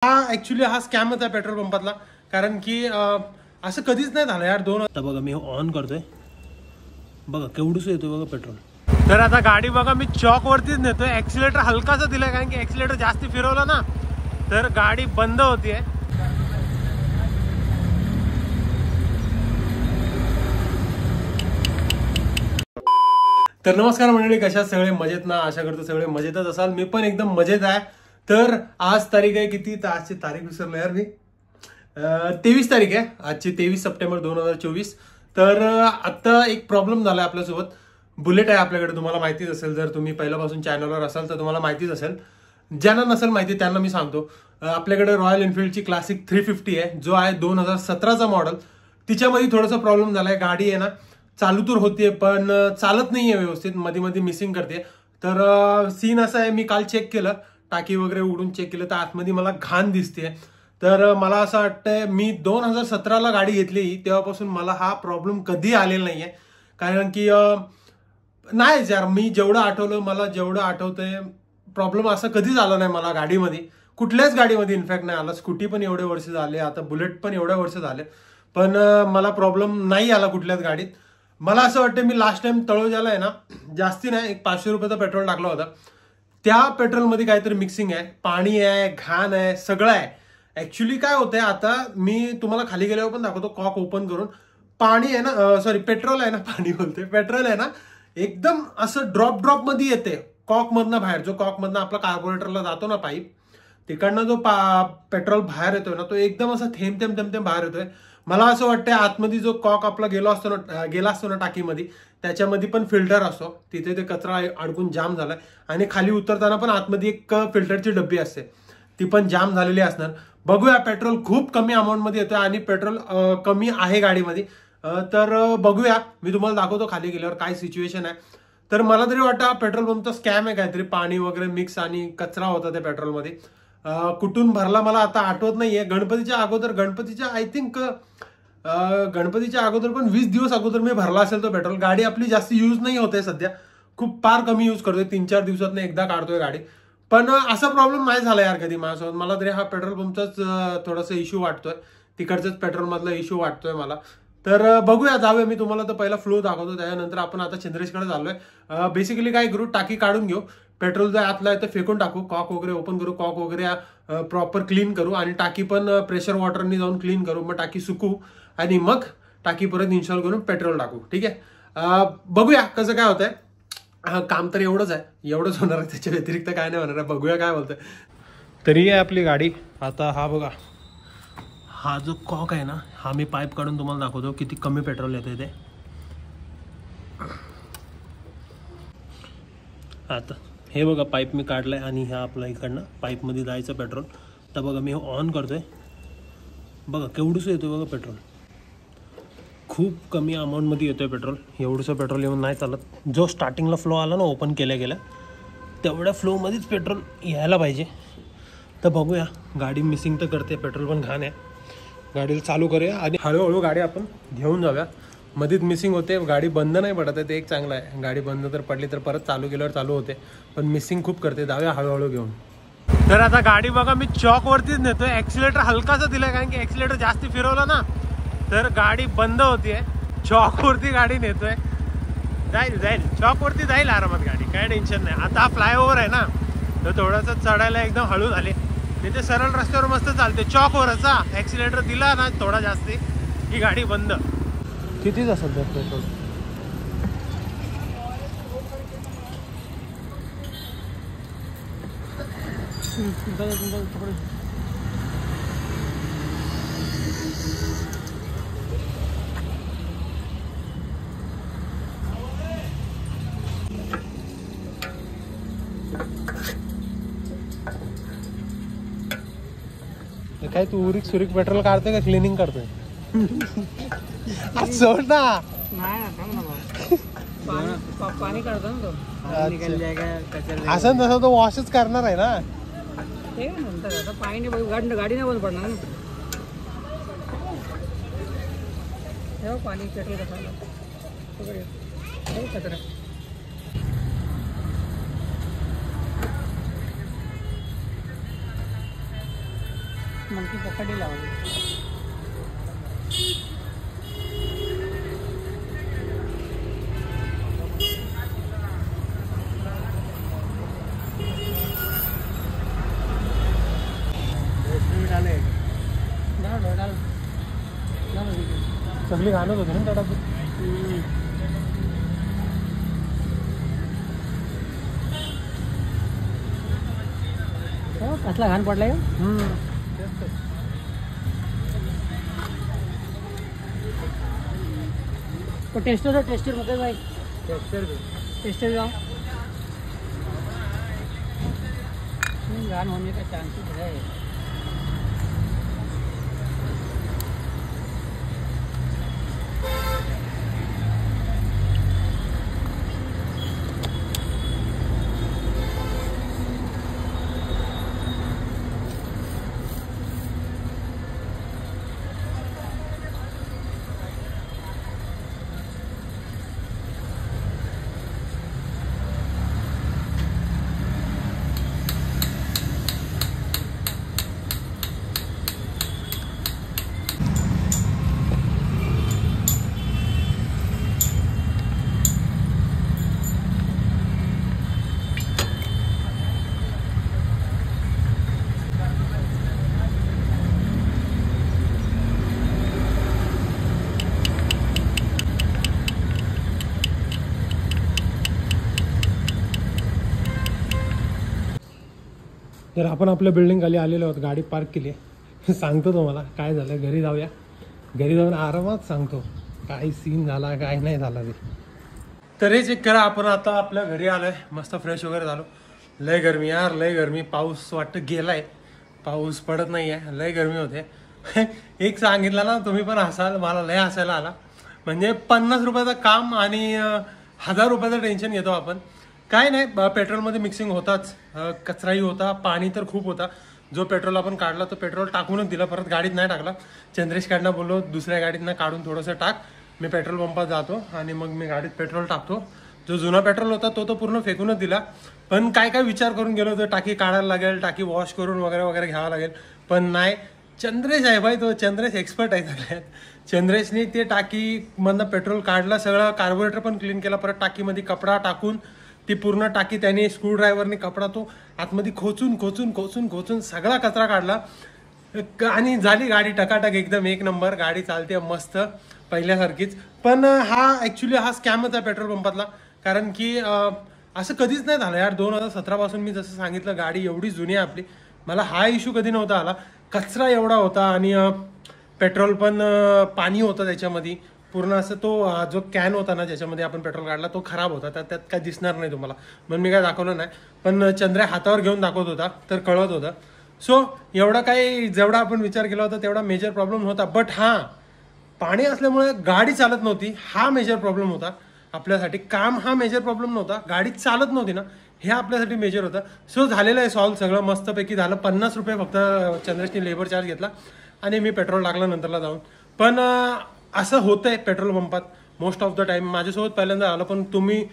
हा ऍक्च्युली हा स्कॅमच आहे पेट्रोल पंपातला, कारण की असं कधीच नाही झालं यार. आता बघा मी ऑन करतोय, बघा केवढूस येतोय बघा पेट्रोल. तर आता गाडी बघा मी चॉक वरतीच नेतोय, ऍक्सिलेटर हलकासा दिलाय, कारण की ऍक्सिलेटर जास्त फिरवलं ना तर गाडी बंद होतीये. तर नमस्कार मंडळी, कशा सगळे मजेत ना? आशा करतो सगळे मजेतच असाल. मी पण एकदम मजेत आहे. तर आज तारीख आहे किती? तर आजची तारीख विसरलो यार मी. 23 तारीख आहे आजची, 23 सप्टेंबर 2024. तर आता एक प्रॉब्लेम झाला आपल्यासोबत. बुलेट आहे आपल्याकडे, तुम्हाला माहितीच असेल. जर तुम्ही पहिल्यापासून चॅनलवर असाल तर तुम्हाला माहितीच असेल. ज्यांना नसेल माहिती त्यांना मी सांगतो, आपल्याकडे रॉयल एनफिल्डची क्लासिक 350 आहे, जो आहे 2017चा मॉडेल. तिच्यामध्ये थोडासा प्रॉब्लेम झालाय. गाडी आहे ना चालू तर होतीये पण चालत नाहीये व्यवस्थित, मध्ये मध्ये मिसिंग करते. तर सीन असा आहे, मी काल चेक केलं, टाकी वगैरे उघडून चेक केलं तर आतमध्ये मला घाण दिसते. तर मला असं वाटतंय, मी 2017ला गाडी घेतली तेव्हापासून मला हा प्रॉब्लेम कधी आलेला नाहीये. कारण की नाहीच यार, मी जेवढं आठवलं, मला जेवढं आठवतंय, प्रॉब्लेम असा कधीच आला नाही मला गाडीमध्ये. कुठल्याच गाडीमध्ये इनफॅक्ट नाही आला. स्कूटी पण एवढे वर्ष झाले, आता बुलेट पण एवढ्या वर्ष झाले, पण मला प्रॉब्लेम नाही आला कुठल्याच गाडीत. मला असं वाटतं, मी लास्ट टाइम तळोजाला आहे ना, जास्ती नाही, एक 500 रुपयाचा पेट्रोल टाकला होता. त्या पेट्रोलमध्ये काहीतरी मिक्सिंग आहे, पाणी आहे, घाण आहे, सगळं आहे. ऍक्च्युली काय होतंय, आता मी तुम्हाला खाली गेल्यावर पण दाखवतो, कॉक ओपन करून. पाणी आहे ना, सॉरी पेट्रोल आहे ना, पाणी बोलते, पेट्रोल आहे ना, एकदम असं ड्रॉप मध्ये येते कॉक मधनं बाहेर. जो कॉक मधनं आपला कार्बोरेटरला जातो ना पाईप, तिकडनं जो पेट्रोल बाहेर येतोय ना, तो एकदम असं थेंब थेंब थेंब थेंब बाहेर येतोय. मला असं वाटतं आतमध्ये जो कॉक आपला गेला असतो ना टाकीमध्ये, त्याच्यामध्ये पण फिल्टर असतो, तिथे ते कचरा अडकून जाम झालाय. आणि खाली उतरताना पण आतमध्ये एक फिल्टरची डब्बी असते, ती पण जाम झालेली असणार. बघूया, पेट्रोल खूप कमी अमाऊंट मध्ये येतोय आणि पेट्रोल कमी आहे गाडीमध्ये. तर बघूया, मी तुम्हाला दाखवतो खाली गेल्यावर काय सिच्युएशन आहे. तर मला तरी वाटतं पेट्रोल पंपचा स्कॅम आहे काहीतरी, पाणी वगैरे मिक्स आणि कचरा होता त्या पेट्रोलमध्ये. कुठून भरला मला आता आठवत नाहीये. गणपतीच्या आय थिंक गणपतीच्या अगोदर पण 20 दिवस अगोदर मी भरला असेल तो पेट्रोल. गाडी आपली जास्त यूज नाही होते सध्या, खूप फार कमी यूज करतोय, 3-4 दिवसात एकदा काढतोय गाडी. पण असा प्रॉब्लेम नाही झाला यार कधी माझ्यासोबत. मला तरी हा पेट्रोल पंपचाच थोडासा इश्यू वाटतोय, तिकडच्याच पेट्रोल मधला इश्यू वाटतोय मला. तर बघूया, जाऊया. मी तुम्हाला तर पहिला फ्लो दाखवतो, त्याच्यानंतर आपण आता चंद्रेशकडे चाललोय. बेसिकली काय करू, टाकी काढून घेऊ, पेट्रोल जर आतला आहे तर फेकून टाकू, कॉक वगैरे ओपन करू, कॉक वगैरे प्रॉपर क्लीन करू आणि टाकी पण प्रेशर वॉटरनी जाऊन क्लीन करू. मग टाकी सुकू आणि मग टाकी परत इन्स्टॉल करून पेट्रोल टाकू. ठीक आहे, बघूया कसं काय होतंय. काम तर एवढंच आहे, एवढंच होणार आहे, त्याच्या व्यतिरिक्त काय नाही होणार आहे. बघूया काय बोलतंय. तरी आहे आपली गाडी. आता हा बघा, हा जो कॉक आहे ना, हा मी पाईप काढून तुम्हाला दाखवतो किती कमी पेट्रोल येते ते. आता हे बघा, पाईप मी काढलाय आणि ह्या आपला इकडनं पाईपमध्ये जायचं पेट्रोल. तर बघा मी ऑन करतोय, बघा केवढूस येतोय बघा पेट्रोल. खूप कमी अमाऊंटमध्ये येतोय पेट्रोल. एवढंसं पेट्रोल येऊन नाही चालत. जो स्टार्टिंगला फ्लो आला ना ओपन केल्या तेवढ्या फ्लोमध्येच पेट्रोल यायला पाहिजे. तर बघूया, गाडी मिसिंग तर करते, पेट्रोल पण घाण आहे. गाडीला चालू करूया आणि हळूहळू गाडी आपण घेऊन जाऊया. मध्येच मिसिंग होते, गाडी बंद नाही पडत आहे, ते एक चांगलं आहे. गाडी बंद तर पडली तर परत चालू केल्यावर चालू होते, पण मिसिंग खूप करते. जाऊया हळूहळू घेऊन. तर आता गाडी बघा मी चॉक वरतीच नेतोय, ऍक्सिलेटर हलकासा दिलाय, कारण की ऍक्सिलेटर जास्त फिरवलं ना तर गाडी बंद होतीये. चॉक वरती गाडी नेतोय, जाईल चॉक वरती जाईल आरामात गाडी, काय टेन्शन नाही. आता फ्लायओव्हर आहे ना, तर थोडंसं चढायला एकदम हळू झाले. तिथे सरळ रस्त्यावर मस्त चालते. चॉकवरचा ऍक्सिलेटर दिला ना थोडा जास्ती, ही गाडी बंद. कितीच असेल तर पेट्रोल? काय तू उरीक सुरीक पेट्रोल काढतोय का क्लिनिंग करतोय? सोड ना. पाणी काढतो ना तो. असं तसं तो वॉशच करणार आहे ना. ते नंतर आता पाणी गाडी नाही बंद पडणार ना. तेव्हा पाणी चटके कचरा. मंकी पकडी लावून सगळी घाणच होती ना त्या डब्यात. कसला घाण पडलाय तो टेस्टर मध्ये भाई टेस्टर जाओ घाण होने का चांसेस है. तर आपण आपल्या बिल्डिंग खाली आलेलो आहोत, गाडी पार्क केली. सांगतो तुम्हाला काय झालं. घरी जाऊया, घरी जाऊन आरामात सांगतो काय सीन झाला काय नाही झाला ते. तर हे चेक करा, आपण आता आपल्या घरी आलोय, मस्त फ्रेश वगैरे झालो. लय गरमी यार, लय गरमी. पाऊस वाटतं गेलाय, पाऊस पडत नाही आहे, लय गरमी होते. एक सांगितलं ना तुम्ही पण हसाल, मला लय हसायला आला. म्हणजे 50 रुपयाचं काम आणि 1000 रुपयाचं टेन्शन घेतो आपण. काय नाही, पेट्रोलमध्ये मिक्सिंग होताच, कचराही होता, पाणी तर खूप होता. जो पेट्रोल आपण काढला तो पेट्रोल टाकूनच दिला, परत गाडीत नाही टाकला. चंद्रेश काढणं बोललो दुसऱ्या गाडीतनं काढून थोडंसं टाक, मी पेट्रोल पंपात जातो आणि मग मी गाडीत पेट्रोल टाकतो. जो जुना पेट्रोल होता तो पूर्ण फेकूनच दिला. पण काय काय विचार करून गेलो होतो, टाकी काढायला लागेल, टाकी वॉश करून वगैरे वगैरे घ्यावं लागेल. पण नाही, चंद्रेश आहे भाई, तो चंद्रेश एक्सपर्ट आहे सगळ्यात. चंद्रेशने ते टाकीमधनं पेट्रोल काढलं, सगळं कार्बोरेटर पण क्लीन केला, परत टाकीमध्ये कपडा टाकून ती पूर्ण टाकी त्याने स्क्रूड्रायव्हरने कपडा तो आतमध्ये खोचून खोचून खोचून खोचून सगळा कचरा काढला आणि झाली गाडी टकाटक, एकदम एक नंबर. गाडी चालते मस्त पहिल्यासारखीच. पण हा ॲक्च्युली हा स्कॅमच आहे पेट्रोल पंपातला. कारण की असं कधीच नाही झालं यार. 2017 पासून मी जसं सांगितलं, गाडी एवढी जुनी आहे आपली, मला हा इश्यू कधी नव्हता आला. कचरा एवढा होता आणि पेट्रोल पण पाणी होतं त्याच्यामध्ये पूर्ण. असं तो जो कॅन होता ना ज्याच्यामध्ये आपण पेट्रोल काढला तो खराब होता, त्यात काय दिसणार नाही तुम्हाला, म्हणून मी काय दाखवलं नाही. पण चंद्र हातावर घेऊन दाखवत होता तर कळत होतं. सो एवढा काही जेवढा आपण विचार केला होता तेवढा मेजर प्रॉब्लेम होता. बट हां, पाणी असल्यामुळे गाडी चालत नव्हती, हा मेजर प्रॉब्लेम होता आपल्यासाठी. काम हा मेजर प्रॉब्लेम नव्हता, गाडी चालत नव्हती ना, हे आपल्यासाठी मेजर होतं. सो झालेलं आहे सॉल्व, सगळं मस्तपैकी झालं. 50 रुपये फक्त चंद्रेशने लेबर चार्ज घेतला आणि मी पेट्रोल टाकलं नंतरला जाऊन. पण असं होतंय पेट्रोल पंपात मोस्ट ऑफ द टाइम. माझ्यासोबत पहिल्यांदा आलं, पण तुम्ही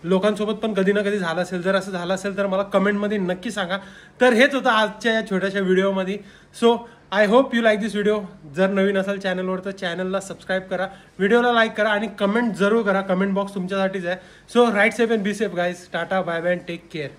लोकांसोबत पण कधी ना कधी झालं असेल. जर असं झालं असेल तर मला कमेंटमध्ये नक्की सांगा. तर हेच होतं आजच्या या छोट्याशा व्हिडिओमध्ये. So I hope you like this video. जर नवीन असाल चॅनलवर तर चॅनलला सबस्क्राईब करा, व्हिडिओला लाईक करा आणि कमेंट जरूर करा. कमेंट बॉक्स तुमच्यासाठीच आहे. So right safe and be safe guys. Tata, bye bye, take care.